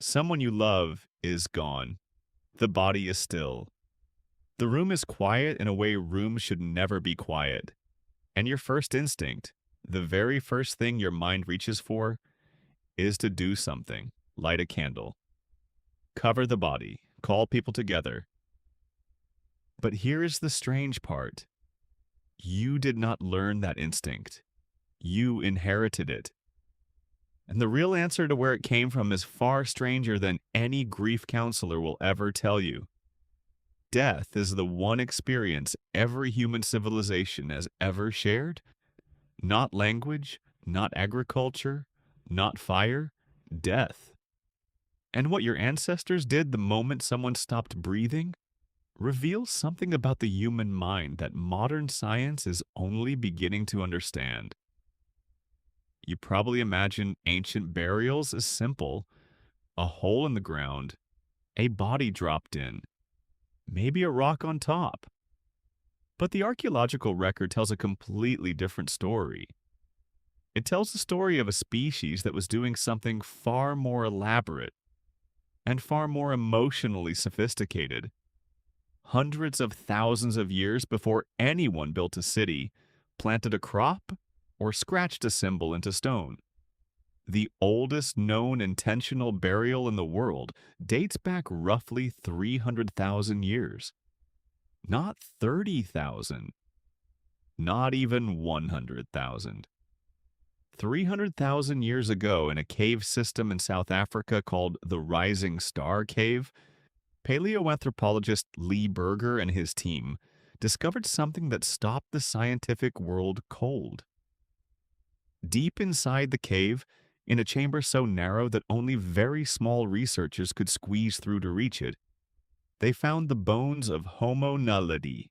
Someone you love is gone. The body is still. The room is quiet in a way rooms should never be quiet. And your first instinct, the very first thing your mind reaches for, is to do something. Light a candle. Cover the body. Call people together. But here is the strange part. You did not learn that instinct. You inherited it. And the real answer to where it came from is far stranger than any grief counselor will ever tell you. Death is the one experience every human civilization has ever shared. Not language, not agriculture, not fire, death. And what your ancestors did the moment someone stopped breathing reveals something about the human mind that modern science is only beginning to understand. You probably imagine ancient burials as simple: a hole in the ground, a body dropped in, maybe a rock on top. But the archaeological record tells a completely different story. It tells the story of a species that was doing something far more elaborate and far more emotionally sophisticated. Hundreds of thousands of years before anyone built a city, planted a crop, or scratched a symbol into stone. The oldest known intentional burial in the world dates back roughly 300,000 years. Not 30,000. Not even 100,000. 300,000 years ago, in a cave system in South Africa called the Rising Star Cave, paleoanthropologist Lee Berger and his team discovered something that stopped the scientific world cold. Deep inside the cave, in a chamber so narrow that only very small researchers could squeeze through to reach it, they found the bones of Homo naledi,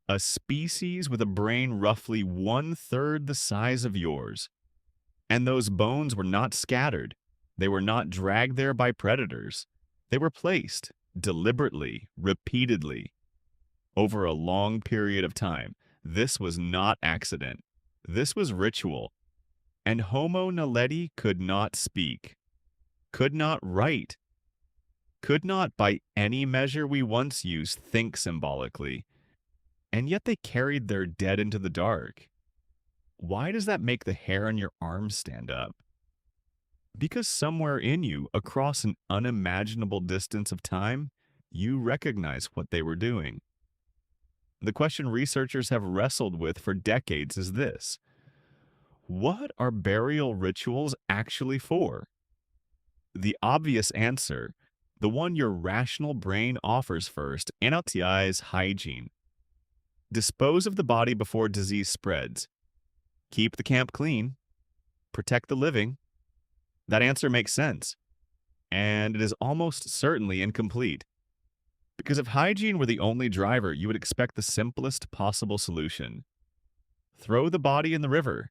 a species with a brain roughly one-third the size of yours. And those bones were not scattered. They were not dragged there by predators. They were placed, deliberately, repeatedly, over a long period of time. This was not accident. This was ritual. And Homo naledi could not speak, could not write, could not, by any measure we once used, think symbolically. And yet they carried their dead into the dark. Why does that make the hair on your arms stand up? Because somewhere in you, across an unimaginable distance of time, you recognize what they were doing. The question researchers have wrestled with for decades is this: what are burial rituals actually for? The obvious answer, the one your rational brain offers first, is hygiene. Dispose of the body before disease spreads. Keep the camp clean. Protect the living. That answer makes sense. And it is almost certainly incomplete. Because if hygiene were the only driver, you would expect the simplest possible solution. Throw the body in the river.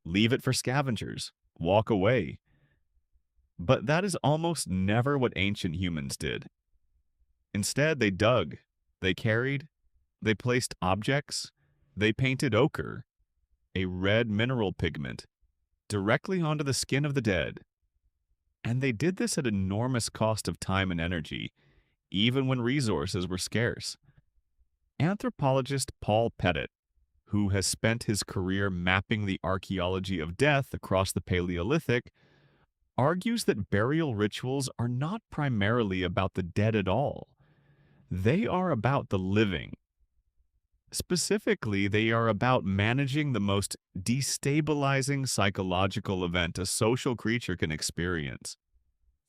Leave it for scavengers. Walk away. But that is almost never what ancient humans did. Instead, they dug, they carried, they placed objects, they painted ochre, a red mineral pigment, directly onto the skin of the dead. And they did this at enormous cost of time and energy, even when resources were scarce. Anthropologist Paul Pettit, who has spent his career mapping the archaeology of death across the Paleolithic, argues that burial rituals are not primarily about the dead at all. They are about the living. Specifically, they are about managing the most destabilizing psychological event a social creature can experience.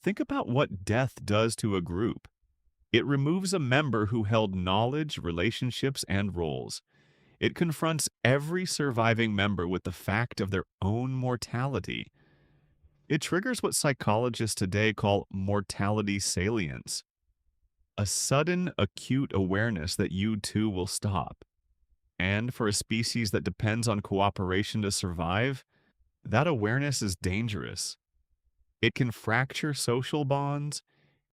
Think about what death does to a group. It removes a member who held knowledge, relationships, and roles. It confronts every surviving member with the fact of their own mortality. It triggers what psychologists today call mortality salience, a sudden, acute awareness that you too will stop. And for a species that depends on cooperation to survive, that awareness is dangerous. It can fracture social bonds,